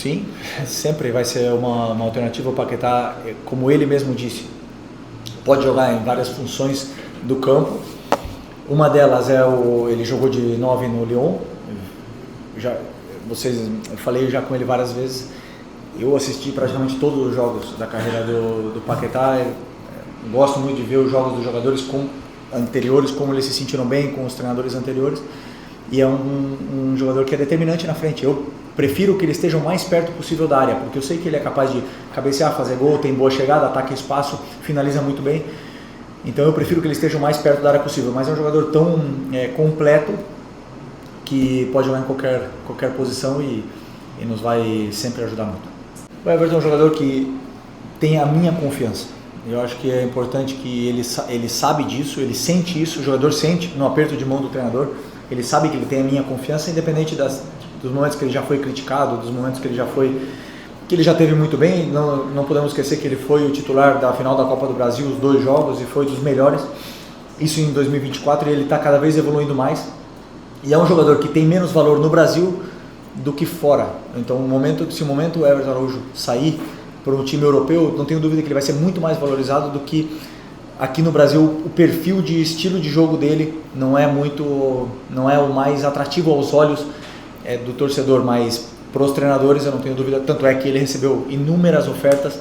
Sim, sempre vai ser uma alternativa. O Paquetá, como ele mesmo disse, pode jogar em várias funções do campo. Uma delas ele jogou de 9 no Lyon. Eu falei já com ele várias vezes. Eu assisti praticamente todos os jogos da carreira do Paquetá. Gosto muito de ver os jogos dos jogadores anteriores, como eles se sentiram bem com os treinadores anteriores. E é um jogador que é determinante na frente. Eu prefiro que ele esteja o mais perto possível da área, porque eu sei que ele é capaz de cabecear, fazer gol, tem boa chegada, ataca espaço, finaliza muito bem. Então eu prefiro que ele esteja o mais perto da área possível. Mas é um jogador tão completo que pode jogar em qualquer posição e nos vai sempre ajudar muito. O Everton é um jogador que tem a minha confiança. Eu acho que é importante que ele sabe disso, ele sente isso, o jogador sente no aperto de mão do treinador. Ele sabe que ele tem a minha confiança, independente dos momentos que ele já foi criticado, dos momentos que ele já teve muito bem. Não podemos esquecer que ele foi o titular da final da Copa do Brasil, os 2 jogos, e foi dos melhores. Isso em 2024, e ele está cada vez evoluindo mais. E é um jogador que tem menos valor no Brasil do que fora. Então, se o momento o Everton Araújo sair para um time europeu, não tenho dúvida que ele vai ser muito mais valorizado do que aqui no Brasil. O perfil de estilo de jogo dele não é o mais atrativo aos olhos do torcedor, mas para os treinadores eu não tenho dúvida. Tanto é que ele recebeu inúmeras ofertas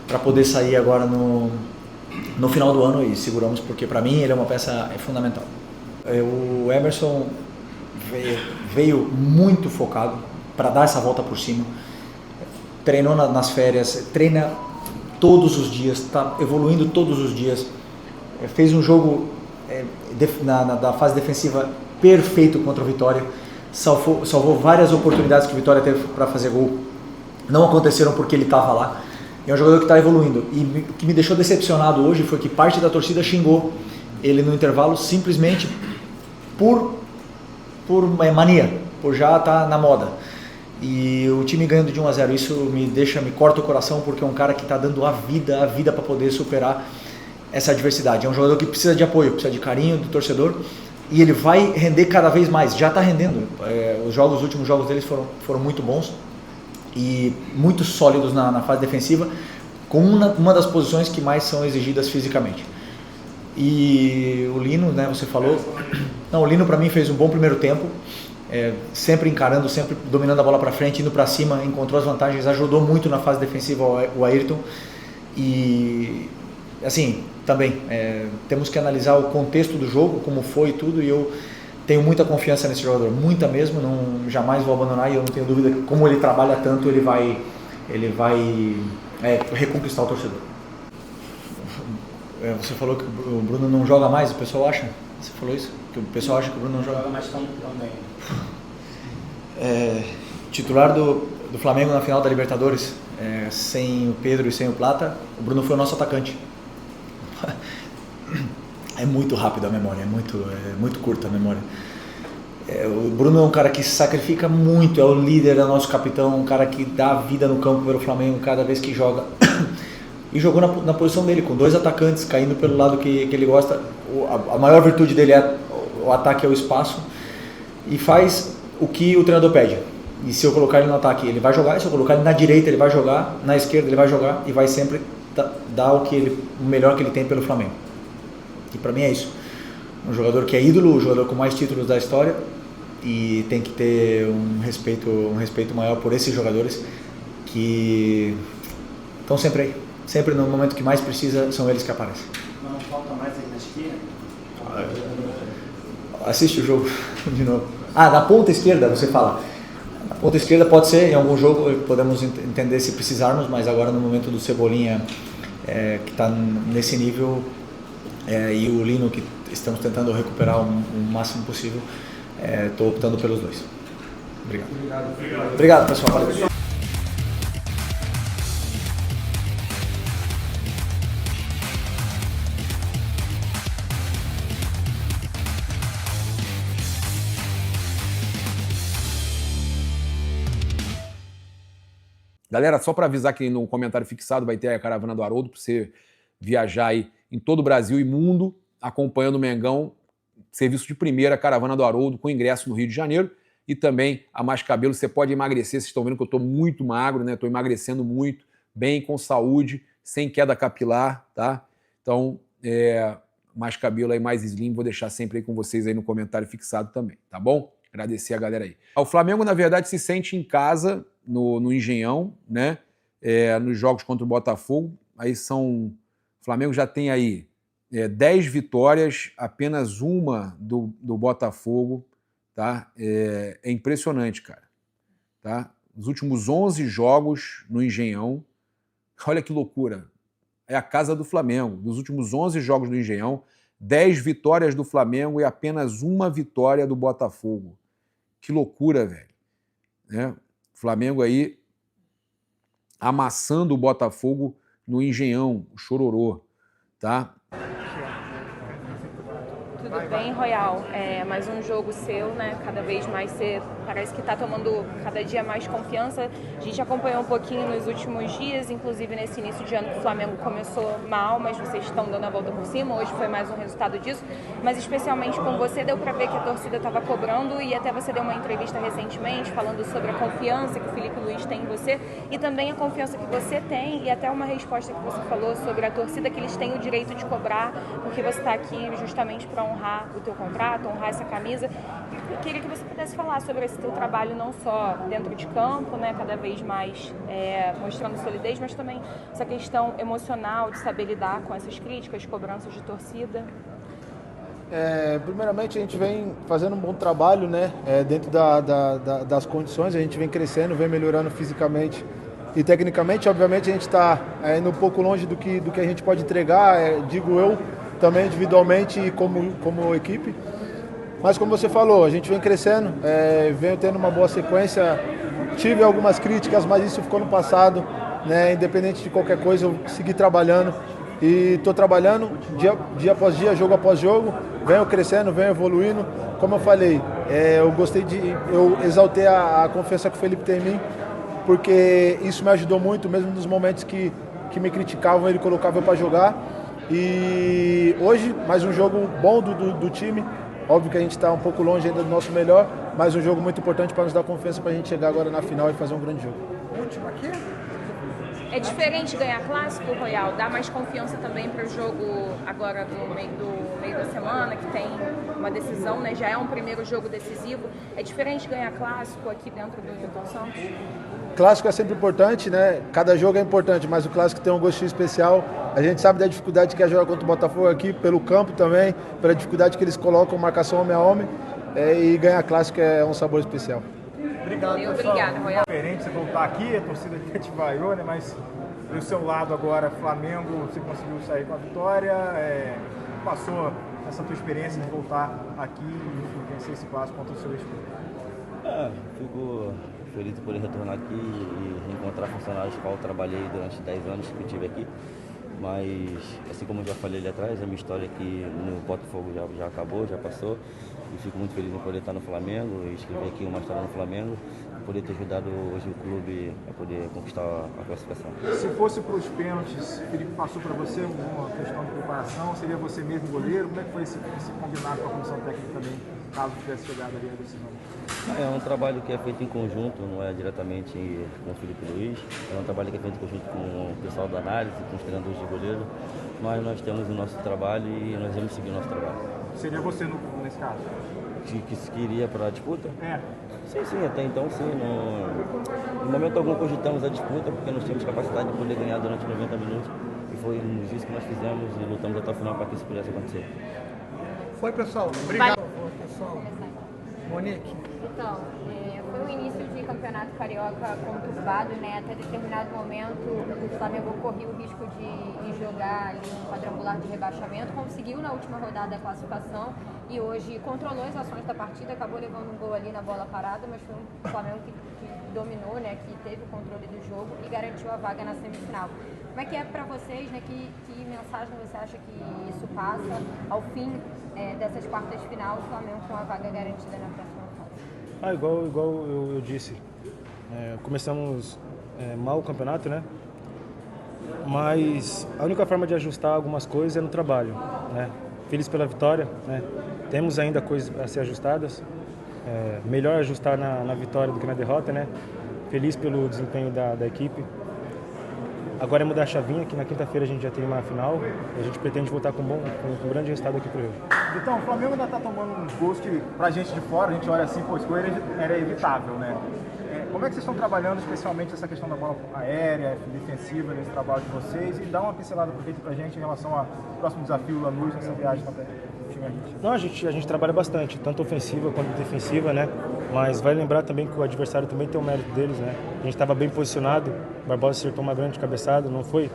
para poder sair agora no final do ano, e seguramos, porque para mim ele é uma peça fundamental. O Emerson veio muito focado para dar essa volta por cima. Treinou nas férias, treina todos os dias, está evoluindo todos os dias. Fez um jogo da fase defensiva perfeito contra o Vitória, salvou várias oportunidades que o Vitória teve para fazer gol. Não aconteceram porque ele estava lá. É um jogador que está evoluindo. E o que me deixou decepcionado hoje foi que parte da torcida xingou ele no intervalo simplesmente por mania, por já estar na moda. E o time ganhando de 1-0, isso me corta o coração, porque é um cara que está dando a vida para poder superar essa adversidade. É um jogador que precisa de apoio, precisa de carinho do torcedor, e ele vai render cada vez mais, já está rendendo. Os últimos jogos deles foram muito bons e muito sólidos na fase defensiva, com uma das posições que mais são exigidas fisicamente. E o Lino, né, você falou, o Lino para mim fez um bom primeiro tempo, sempre encarando, sempre dominando a bola para frente, indo para cima, encontrou as vantagens, ajudou muito na fase defensiva o Ayrton. E assim, também temos que analisar o contexto do jogo, como foi tudo, e eu tenho muita confiança nesse jogador, muita mesmo, jamais vou abandonar, e eu não tenho dúvida que, como ele trabalha tanto, ele vai reconquistar o torcedor. Você falou que o Bruno não joga mais, o pessoal acha? Você falou isso? Que o pessoal acha que o Bruno não joga mais também. Titular do Flamengo na final da Libertadores, sem o Pedro e sem o Plata, o Bruno foi o nosso atacante. É muito rápido a memória, é muito curta a memória. O Bruno é um cara que se sacrifica muito, é o líder, é o nosso capitão, um cara que dá vida no campo pelo Flamengo cada vez que joga. E jogou na posição dele, com 2 atacantes, caindo pelo lado que ele gosta. A maior virtude dele é o ataque, é o espaço, e faz o que o treinador pede. E se eu colocar ele no ataque, ele vai jogar, e se eu colocar ele na direita, ele vai jogar, na esquerda ele vai jogar, e vai sempre dar o melhor que ele tem pelo Flamengo. E para mim é isso. Um jogador que é ídolo, um jogador com mais títulos da história, e tem que ter um respeito maior por esses jogadores que estão sempre aí. Sempre no momento que mais precisa, são eles que aparecem. Mas não falta mais aí na esquerda? Assiste o jogo de novo. Na ponta esquerda, você fala. Na ponta esquerda pode ser, em algum jogo podemos entender se precisarmos, mas agora no momento do Cebolinha, que está nesse nível, e o Lino, que estamos tentando recuperar o máximo possível, estou optando pelos 2. Obrigado. Obrigado, pessoal. Valeu. Galera, só para avisar que no comentário fixado vai ter a Caravana do Haroldo, para você viajar aí em todo o Brasil e mundo, acompanhando o Mengão, serviço de primeira, Caravana do Haroldo, com ingresso no Rio de Janeiro. e também a Mais Cabelo. Você pode emagrecer, vocês estão vendo que eu estou muito magro, né? Estou emagrecendo muito, bem, com saúde, sem queda capilar, tá? Então, Mais Cabelo aí, mais slim, vou deixar sempre aí com vocês aí no comentário fixado também, tá bom? Agradecer a galera aí. O Flamengo, na verdade, se sente em casa no Engenhão, né? Nos jogos contra o Botafogo. Aí o Flamengo já tem aí 10 vitórias, apenas uma do Botafogo, tá? É impressionante, cara. Tá? Os últimos 11 jogos no Engenhão, olha que loucura. É a casa do Flamengo. Dos últimos 11 jogos no Engenhão, 10 vitórias do Flamengo e apenas uma vitória do Botafogo. Que loucura, velho. Né? Flamengo aí amassando o Botafogo no Engenhão, o Chororô, tá? Tudo bem, Royal? Mais um jogo seu, né? Cada vez mais você parece que está tomando cada dia mais confiança. A gente acompanhou um pouquinho nos últimos dias, inclusive nesse início de ano que o Flamengo começou mal, mas vocês estão dando a volta por cima. Hoje foi mais um resultado disso. Mas especialmente com você, deu para ver que a torcida estava cobrando e até você deu uma entrevista recentemente falando sobre a confiança que o Felipe Luiz tem em você e também a confiança que você tem e até uma resposta que você falou sobre a torcida, que eles têm o direito de cobrar porque você está aqui justamente para honrar o teu contrato, honrar essa camisa. Eu queria que você pudesse falar sobre esse teu trabalho não só dentro de campo, né, cada vez mais mostrando solidez, mas também essa questão emocional de saber lidar com essas críticas, cobranças de torcida. Primeiramente, a gente vem fazendo um bom trabalho, né, dentro das condições, a gente vem crescendo, vem melhorando fisicamente e tecnicamente. Obviamente, a gente está indo um pouco longe do que a gente pode entregar, digo eu, também individualmente e como equipe. Mas como você falou, a gente vem crescendo, vem tendo uma boa sequência. Tive algumas críticas, mas isso ficou no passado, né? Independente de qualquer coisa, eu segui trabalhando e estou trabalhando dia após dia, jogo após jogo, venho crescendo, venho evoluindo. Como eu falei, eu exaltei a confiança que o Felipe tem em mim, porque isso me ajudou muito, mesmo nos momentos que me criticavam, ele colocava eu para jogar. E hoje, mais um jogo bom do time. Óbvio que a gente está um pouco longe ainda do nosso melhor, mas um jogo muito importante para nos dar confiança para a gente chegar agora na final e fazer um grande jogo. Último aqui? É diferente ganhar clássico, Royal? Dá mais confiança também para o jogo agora do meio da semana, que tem uma decisão, né? Já é um primeiro jogo decisivo. É diferente ganhar clássico aqui dentro do Newton Santos? Clássico é sempre importante, né? Cada jogo é importante, mas o clássico tem um gostinho especial. A gente sabe da dificuldade que é jogar contra o Botafogo aqui, pelo campo também, pela dificuldade que eles colocam, marcação homem a homem, e ganhar clássico é um sabor especial. Obrigado, pessoal. Obrigada, Royal. Diferente você voltar aqui, a torcida até te vaiou, né? Mas do seu lado agora, Flamengo, você conseguiu sair com a vitória, passou essa tua experiência de voltar aqui e vencer esse clássico contra o seu ex-clube. Fico feliz de poder retornar aqui e reencontrar funcionários com os qual eu trabalhei durante 10 anos que eu estive aqui. Mas, assim como eu já falei ali atrás, a minha história aqui no Botafogo já acabou, já passou. E fico muito feliz em poder estar no Flamengo e escrever aqui uma história no Flamengo e poder ter ajudado hoje o clube a poder conquistar a classificação. Se fosse para os pênaltis, o Felipe passou para você alguma questão de preparação? Seria você mesmo goleiro? Como é que foi esse combinado com a comissão técnica também, caso tivesse chegado ali a decisão? É um trabalho que é feito em conjunto, não é diretamente com o Felipe Luiz. É um trabalho que é feito em conjunto com o pessoal da análise, com os treinadores de goleiro. Mas nós temos o nosso trabalho e nós vamos seguir o nosso trabalho. Seria você nesse caso? Que se queria para a disputa? Sim, até então sim. No momento algum cogitamos a disputa, porque nós tínhamos capacidade de poder ganhar durante 90 minutos. E foi isso que nós fizemos e lutamos até o final para que isso pudesse acontecer. Foi, pessoal. Obrigado. Pessoal. Monique. Então, foi um início de campeonato carioca conturbado, né? Até determinado momento o Flamengo corria o risco de ir jogar ali um quadrangular de rebaixamento, conseguiu na última rodada a classificação e hoje controlou as ações da partida, acabou levando um gol ali na bola parada, mas foi um Flamengo que dominou, né? Que teve o controle do jogo e garantiu a vaga na semifinal. Como é que é para vocês, né? Que mensagem você acha que isso passa ao fim dessas quartas de final, o Flamengo com a vaga garantida na próxima fase? Igual eu disse, começamos mal o campeonato, né? Mas a única forma de ajustar algumas coisas é no trabalho, né? Feliz pela vitória, né? Temos ainda coisas a ser ajustadas, melhor ajustar na vitória do que na derrota, né? Feliz pelo desempenho da equipe. Agora é mudar a chavinha, que na quinta-feira a gente já tem uma final e a gente pretende voltar com um grande resultado aqui pro Rio. Então, o Flamengo ainda está tomando uns gols que, pra gente de fora, a gente olha assim, pô, isso era evitável, né? Como é que vocês estão trabalhando, especialmente essa questão da bola aérea, defensiva, nesse trabalho de vocês? E dá uma pincelada pra gente em relação ao próximo desafio, Lanús, nessa viagem também. Não, a gente trabalha bastante, tanto ofensiva quanto defensiva, né? Mas vai lembrar também que o adversário também tem o mérito deles, né? A gente estava bem posicionado, o Barbosa acertou uma grande cabeçada, não foi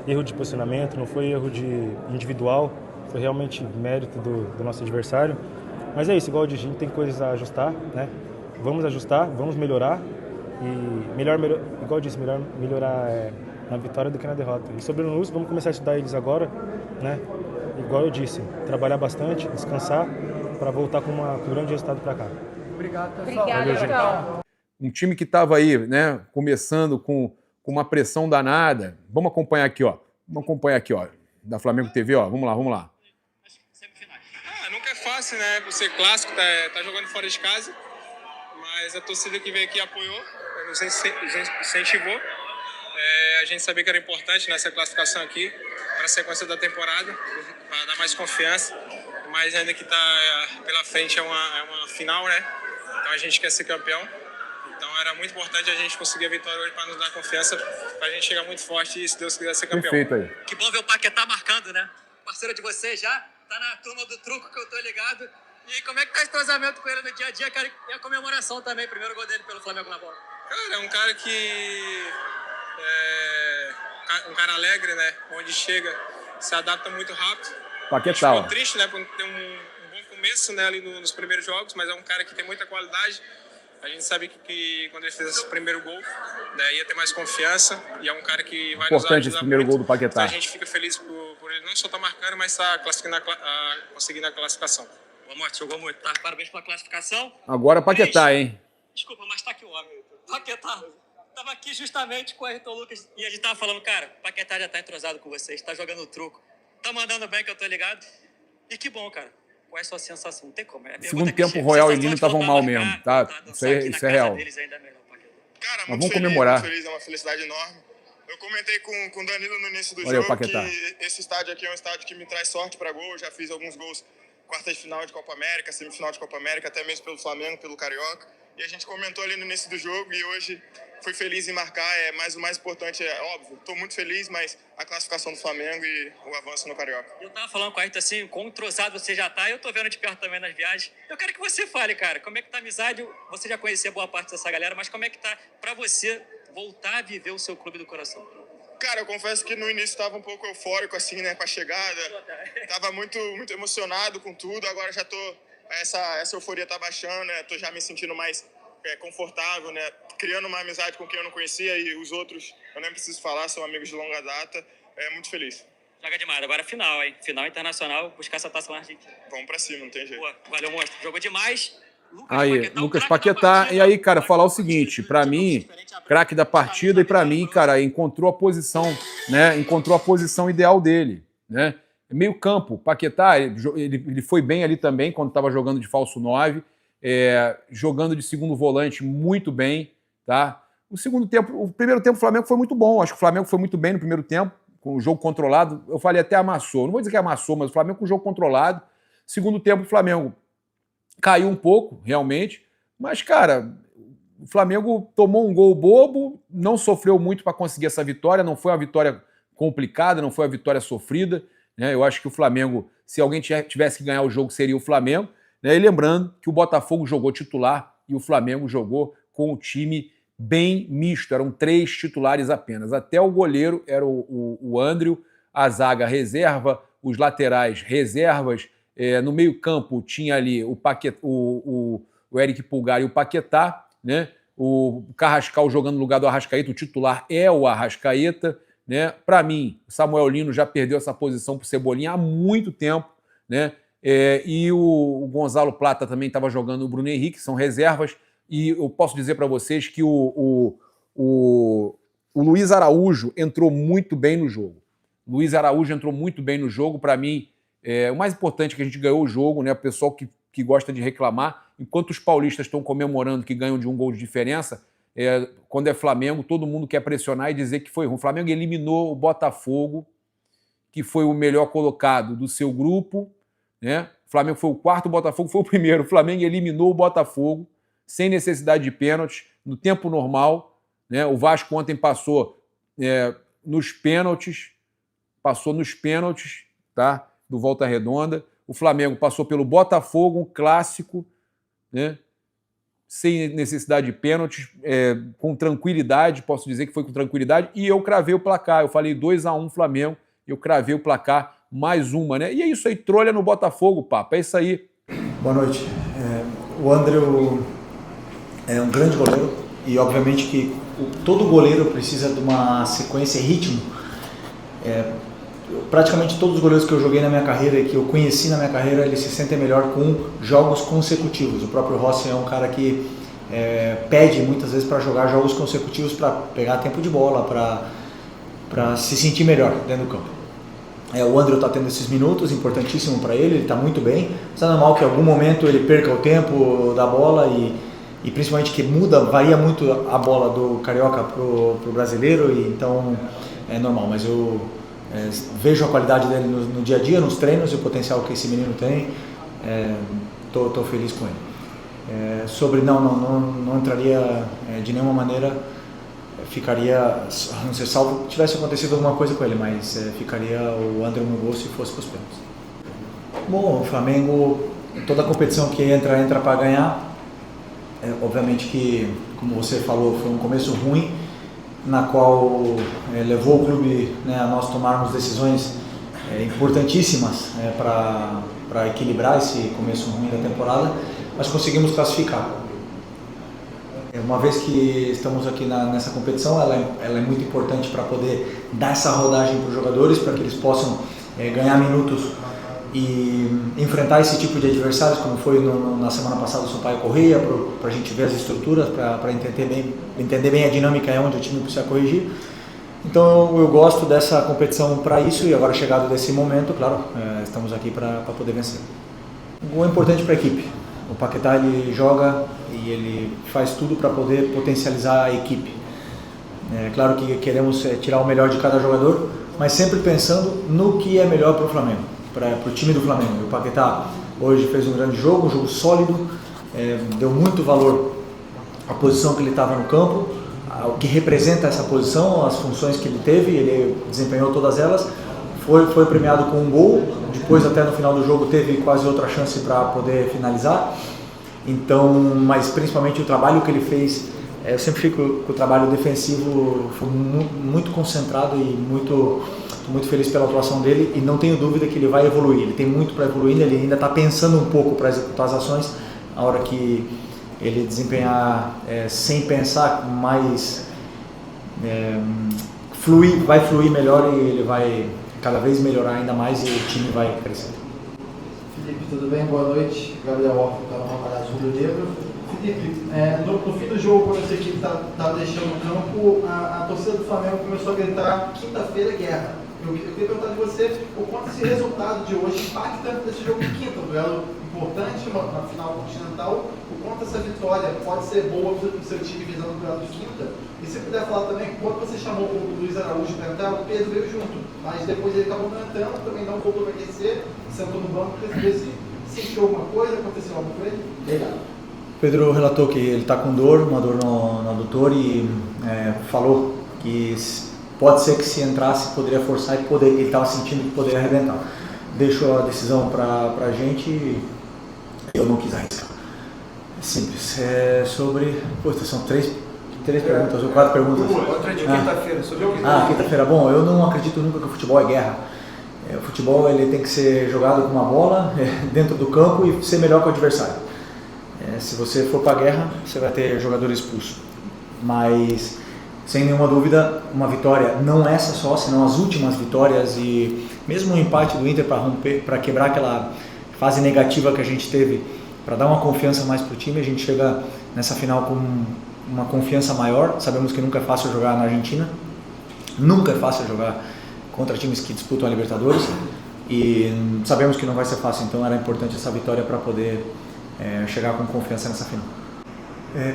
erro de posicionamento, não foi erro de individual, foi realmente mérito do nosso adversário. Mas é isso, igual eu disse, a gente tem coisas a ajustar, né? Vamos ajustar, vamos melhorar e igual eu disse, melhorar na vitória do que na derrota. E sobre o Lanús, vamos começar a estudar eles agora, né? Igual eu disse, trabalhar bastante, descansar para voltar com um grande resultado para cá. Obrigado, pessoal. Obrigada, Um time que estava aí, né, começando com uma pressão danada. Vamos acompanhar aqui, ó. Da Flamengo TV, ó. Vamos lá. Nunca é fácil, né? Por ser clássico, tá jogando fora de casa. Mas a torcida que veio aqui apoiou, nos incentivou. A gente sabia que era importante nessa classificação aqui, para a sequência da temporada, para dar mais confiança. Mas ainda que está pela frente é uma final, né? Então a gente quer ser campeão. Então era muito importante a gente conseguir a vitória hoje para nos dar confiança, para a gente chegar muito forte e, se Deus quiser, ser campeão. Perfeito aí. Que bom ver o Paquetá marcando, né? Parceiro de vocês já, tá na turma do truco que eu tô ligado. E como é que tá o entrosamento com ele no dia a dia, cara? E a comemoração também, primeiro gol dele pelo Flamengo na bola. Cara, é um cara que... um cara alegre, né? Onde chega, se adapta muito rápido. Paquetá, ó. Ficou triste, né? Por ter um bom começo, né, ali nos primeiros jogos, mas é um cara que tem muita qualidade. A gente sabe que quando ele fez esse primeiro gol, né, ia ter mais confiança. E é um cara que vai nos ajudar Importante esse primeiro muito. gol do Paquetá. Então a gente fica feliz por ele não só estar marcando, mas estar conseguindo a classificação. Boa morte, jogou muito, tá? Parabéns pela classificação. Agora Paquetá, hein? Desculpa, mas tá aqui o homem. Paquetá, tava aqui justamente com o Ayrton Lucas e a gente tava falando, cara, o Paquetá já tá entrosado com vocês, tá jogando truco, tá mandando bem, que eu tô ligado. E que bom, cara. Qual é a sua sensação? Não tem como. Segundo tempo, o Royal e Lino estavam mal mesmo, tá? Isso é real. Cara, Mas vamos comemorar. Muito feliz, é uma felicidade enorme. Eu comentei com o Danilo no início do Olha jogo Paquetá. que esse estádio aqui é um estádio que me traz sorte para gol. Eu já fiz alguns gols quartas de final de Copa América, semifinal de Copa América, até mesmo pelo Flamengo, pelo Carioca. E a gente comentou ali no início do jogo e hoje fui feliz em marcar. Mas o mais importante é, óbvio, estou muito feliz, mas a classificação do Flamengo e o avanço no Carioca. Eu tava falando com a Ayrton assim, quão entrosado você já tá, eu tô vendo de perto também nas viagens. Eu quero que você fale, cara, como é que tá a amizade? Você já conhecia boa parte dessa galera, mas como é que tá pra você voltar a viver o seu clube do coração? Cara, eu confesso que no início estava um pouco eufórico, assim, né, com a chegada. Tava muito emocionado com tudo, agora já tô... Essa euforia tá baixando, né? Tô já me sentindo mais confortável, né? Criando uma amizade com quem eu não conhecia e os outros, eu nem preciso falar, são amigos de longa data. Muito feliz. Joga demais. Agora final, hein? Final internacional, buscar essa taça lá na Argentina. Vamos pra cima, não tem jeito. Boa, valeu, monstro. Jogou demais. Lucas Paquetá. E aí, cara, falar o seguinte, pra mim, craque da partida e pra mim, cara, encontrou a posição, né? Encontrou a posição ideal dele, né? Meio campo, Paquetá, ele foi bem ali também quando estava jogando de falso 9, jogando de segundo volante muito bem, tá? O primeiro tempo o Flamengo foi muito bom, acho que o Flamengo foi muito bem no primeiro tempo, com o jogo controlado, eu falei até amassou, não vou dizer que amassou, mas o Flamengo com o jogo controlado. Segundo tempo o Flamengo caiu um pouco, realmente, mas, cara, o Flamengo tomou um gol bobo, não sofreu muito para conseguir essa vitória, não foi uma vitória complicada, não foi uma vitória sofrida, né? Eu acho que o Flamengo, se alguém tivesse que ganhar o jogo, seria o Flamengo, né? E lembrando que o Botafogo jogou titular e o Flamengo jogou com o time bem misto, eram 3 titulares apenas, até o goleiro era o Andriu, a zaga reserva, os laterais reservas, no meio campo tinha ali o Eric Pulgar e o Paquetá, né? O Carrascal jogando no lugar do Arrascaeta, o titular é o Arrascaeta, né? Para mim, o Samuel Lino já perdeu essa posição para o Cebolinha há muito tempo, né? E o Gonzalo Plata também estava jogando o Bruno Henrique, são reservas, e eu posso dizer para vocês que o Luiz Araújo entrou muito bem no jogo. Luiz Araújo entrou muito bem no jogo, para mim, o mais importante é que a gente ganhou o jogo, né? O pessoal que gosta de reclamar, Enquanto os paulistas estão comemorando que ganham de 1 gol de diferença, quando é Flamengo, todo mundo quer pressionar e dizer que foi ruim. O Flamengo eliminou o Botafogo, que foi o melhor colocado do seu grupo, né? O Flamengo foi o quarto, o Botafogo foi o primeiro. O Flamengo eliminou o Botafogo sem necessidade de pênaltis, no tempo normal, né? O Vasco ontem passou nos pênaltis, tá? Do Volta Redonda. O Flamengo passou pelo Botafogo, um clássico, né? Sem necessidade de pênaltis, com tranquilidade, posso dizer que foi com tranquilidade, e eu cravei o placar. Eu falei 2-1 Flamengo, eu cravei o placar, mais uma, né? E é isso aí, trolha no Botafogo, papo, é isso aí. Boa noite. O André é um grande goleiro e obviamente que todo goleiro precisa de uma sequência e ritmo. Praticamente todos os goleiros que eu joguei na minha carreira e que eu conheci na minha carreira, eles se sentem melhor com jogos consecutivos. O próprio Rossi é um cara que pede muitas vezes para jogar jogos consecutivos para pegar tempo de bola, para se sentir melhor dentro do campo. O André está tendo esses minutos, importantíssimo para ele está muito bem. Mas é normal que em algum momento ele perca o tempo da bola e principalmente que varia muito a bola do carioca pro brasileiro, e então é normal. Mas eu vejo a qualidade dele no dia a dia, nos treinos, e o potencial que esse menino tem. Tô feliz com ele. Sobre não entraria de nenhuma maneira. Ficaria, a não ser salvo tivesse acontecido alguma coisa com ele, mas ficaria o André no gol se fosse para os pênaltis. Bom, o Flamengo, toda competição que entra para ganhar. Obviamente que, como você falou, foi um começo ruim, na qual levou o clube, né, a nós tomarmos decisões importantíssimas para equilibrar esse começo ruim da temporada, mas conseguimos classificar. Uma vez que estamos aqui nessa competição, ela é muito importante para poder dar essa rodagem para os jogadores, para que eles possam ganhar minutos e enfrentar esse tipo de adversários, como foi na semana passada o Sampaio Corrêa, para a gente ver as estruturas, para entender bem a dinâmica e onde o time precisa corrigir. Então eu gosto dessa competição para isso, e agora chegado desse momento, claro, estamos aqui para poder vencer. O gol é importante para a equipe. O Paquetá, ele joga e ele faz tudo para poder potencializar a equipe. É claro que queremos tirar o melhor de cada jogador, mas sempre pensando no que é melhor para o Flamengo, para o time do Flamengo. O Paquetá hoje fez um grande jogo, um jogo sólido, deu muito valor à posição que ele estava no campo, o que representa essa posição, as funções que ele teve, ele desempenhou todas elas. Foi premiado com um gol, depois até no final do jogo teve quase outra chance para poder finalizar. Então, mas principalmente o trabalho que ele fez, eu sempre fico com o trabalho defensivo, foi muito concentrado e muito feliz pela atuação dele, e não tenho dúvida que ele vai evoluir. Ele tem muito para evoluir, ele ainda está pensando um pouco para executar as ações. A hora que ele desempenhar sem pensar, mais vai fluir melhor, e ele vai cada vez melhorar ainda mais, e o time vai crescer. Felipe, tudo bem? Boa noite. Gabriel Orff, canal Ramalhado Rubro-Negro. Felipe, no fim do jogo, quando essa equipe estava deixando o campo, a torcida do Flamengo começou a gritar: quinta-feira é guerra. Eu queria perguntar de você o quanto esse resultado de hoje impacta nesse jogo de quinta, um duelo importante na final continental, o quanto essa vitória pode ser boa para o seu time visando o duelo de quinta. E se puder falar também, quando você chamou o Luiz Araújo para entrar, o Pedro veio junto, mas depois ele acabou não entrando, também não voltou para aquecer, sentou no banco, para ver se sentiu alguma coisa, aconteceu algo com ele? Legal. Pedro relatou que ele está com dor, uma dor no adutor, e falou que pode ser que se entrasse poderia forçar e ele estava sentindo que poderia arrebentar. Deixou a decisão para a gente e eu não quis arriscar. Simples. São três perguntas ou 4 perguntas. Outra de quinta-feira. Quinta-feira. Bom, eu não acredito nunca que o futebol é guerra. O futebol ele tem que ser jogado com uma bola dentro do campo e ser melhor que o adversário. Se você for para a guerra, você vai ter jogador expulso. Mas, sem nenhuma dúvida, uma vitória, não essa só, senão as últimas vitórias, e mesmo um empate do Inter para quebrar aquela fase negativa que a gente teve, para dar uma confiança mais para o time, a gente chega nessa final com uma confiança maior. Sabemos que nunca é fácil jogar na Argentina, nunca é fácil jogar contra times que disputam a Libertadores, e sabemos que não vai ser fácil, então era importante essa vitória para poder chegar com confiança nessa final.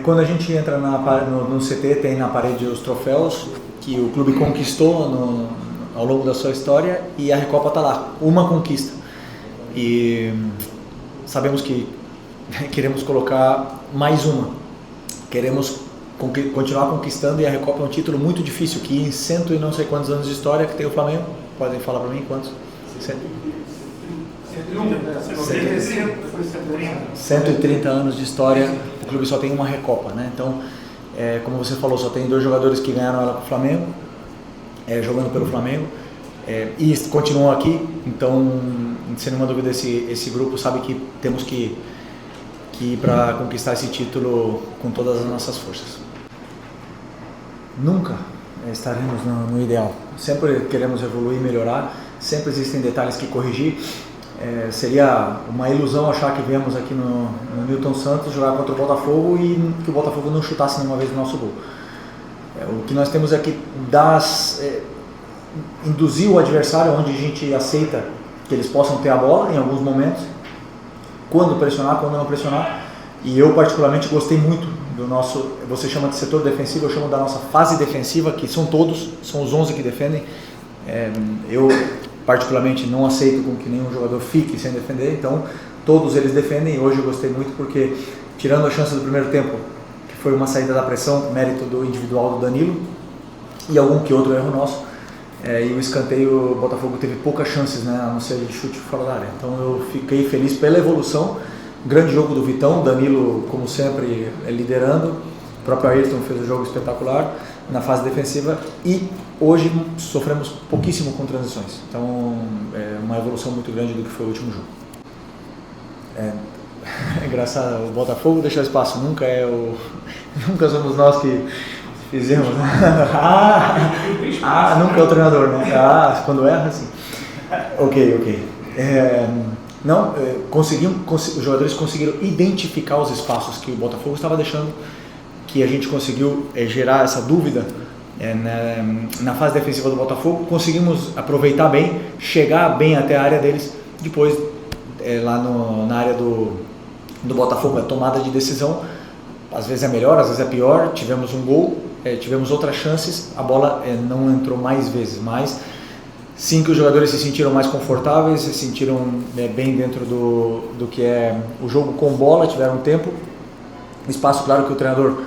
Quando a gente entra no CT, tem na parede os troféus que o clube conquistou ao longo da sua história, e a Recopa está lá, uma conquista. E sabemos que queremos colocar mais uma, queremos continuar conquistando, e a Recopa é um título muito difícil, que em cento e não sei quantos anos de história que tem o Flamengo, podem falar para mim quantos? 130 anos de história, o clube só tem uma Recopa, né? Então, como você falou, só tem 2 jogadores que ganharam ela com o Flamengo, jogando pelo Flamengo, e continuam aqui. Então, sem nenhuma dúvida, esse grupo sabe que temos que ir para conquistar esse título com todas as nossas forças. Nunca estaremos no ideal, sempre queremos evoluir e melhorar, sempre existem detalhes que corrigir. Seria uma ilusão achar que viemos aqui no Newton Santos jogar contra o Botafogo e que o Botafogo não chutasse nenhuma vez no nosso gol. O que nós temos é que induzir o adversário onde a gente aceita que eles possam ter a bola em alguns momentos, quando pressionar, quando não pressionar. E eu particularmente gostei muito do nosso, você chama de setor defensivo, eu chamo da nossa fase defensiva, que são todos, são os 11 que defendem. Eu particularmente não aceito com que nenhum jogador fique sem defender, então todos eles defendem, e hoje eu gostei muito porque, tirando a chance do primeiro tempo, que foi uma saída da pressão, mérito do individual do Danilo, e algum que outro erro nosso, e o escanteio, o Botafogo teve poucas chances, né, a não ser de chute fora da área. Então eu fiquei feliz pela evolução, grande jogo do Vitão, Danilo como sempre liderando, o próprio Ayrton fez um jogo espetacular na fase defensiva, e hoje sofremos pouquíssimo com transições, então é uma evolução muito grande do que foi o último jogo. É engraçado, o Botafogo deixa espaço, nunca somos nós que fizemos, né? Nunca é o treinador, né? Quando erra, sim. Ok. Os jogadores conseguiram identificar os espaços que o Botafogo estava deixando, que a gente conseguiu gerar essa dúvida na fase defensiva do Botafogo, conseguimos aproveitar bem, chegar bem até a área deles. Depois, lá na área do Botafogo, a tomada de decisão, às vezes é melhor, às vezes é pior. Tivemos um gol, tivemos outras chances, a bola não entrou mais vezes, mas sim que os jogadores se sentiram mais confortáveis, se sentiram bem dentro do que é o jogo com bola, tiveram tempo, espaço. Claro que o treinador,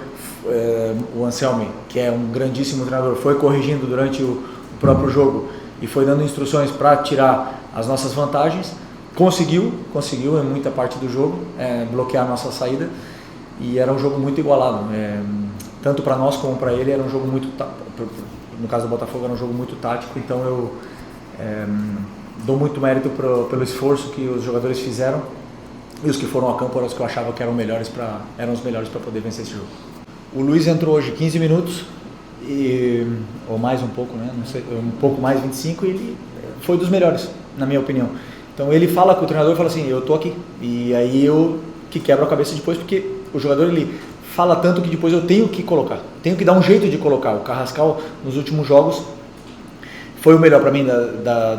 o Anselmi, que é um grandíssimo treinador, foi corrigindo durante o próprio jogo e foi dando instruções para tirar as nossas vantagens. Conseguiu em muita parte do jogo bloquear a nossa saída, e era um jogo muito igualado, tanto para nós como para ele. Era um jogo muito, no caso do Botafogo, era um jogo muito tático. Então eu dou muito mérito pelo esforço que os jogadores fizeram, e os que foram a campo eram os que eu achava que eram os melhores para poder vencer esse jogo. O Luiz entrou hoje 15 minutos, ou mais um pouco, né? Não sei, um pouco mais, 25, e ele foi dos melhores, na minha opinião. Então ele fala com o treinador e fala assim: eu tô aqui. E aí eu que quebro a cabeça depois, porque o jogador ele fala tanto que depois eu tenho que colocar, tenho que dar um jeito de colocar. O Carrascal nos últimos jogos foi o melhor para mim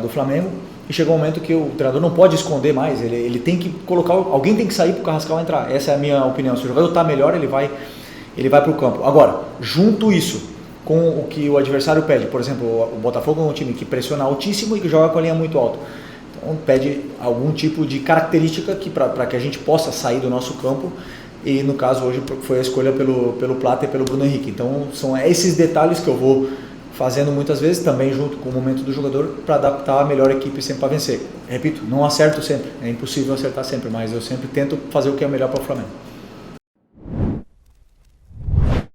do Flamengo, e chegou um momento que o treinador não pode esconder mais, ele tem que colocar, alguém tem que sair para o Carrascal entrar. Essa é a minha opinião. Se o jogador está melhor, ele vai para o campo. Agora, junto isso com o que o adversário pede, por exemplo, o Botafogo é um time que pressiona altíssimo e que joga com a linha muito alta. Então pede algum tipo de característica para que a gente possa sair do nosso campo, e no caso hoje foi a escolha pelo Plata e pelo Bruno Henrique. Então são esses detalhes que eu vou fazendo muitas vezes, também junto com o momento do jogador, para adaptar a melhor equipe sempre para vencer. Repito, não acerto sempre, é impossível acertar sempre, mas eu sempre tento fazer o que é melhor para o Flamengo.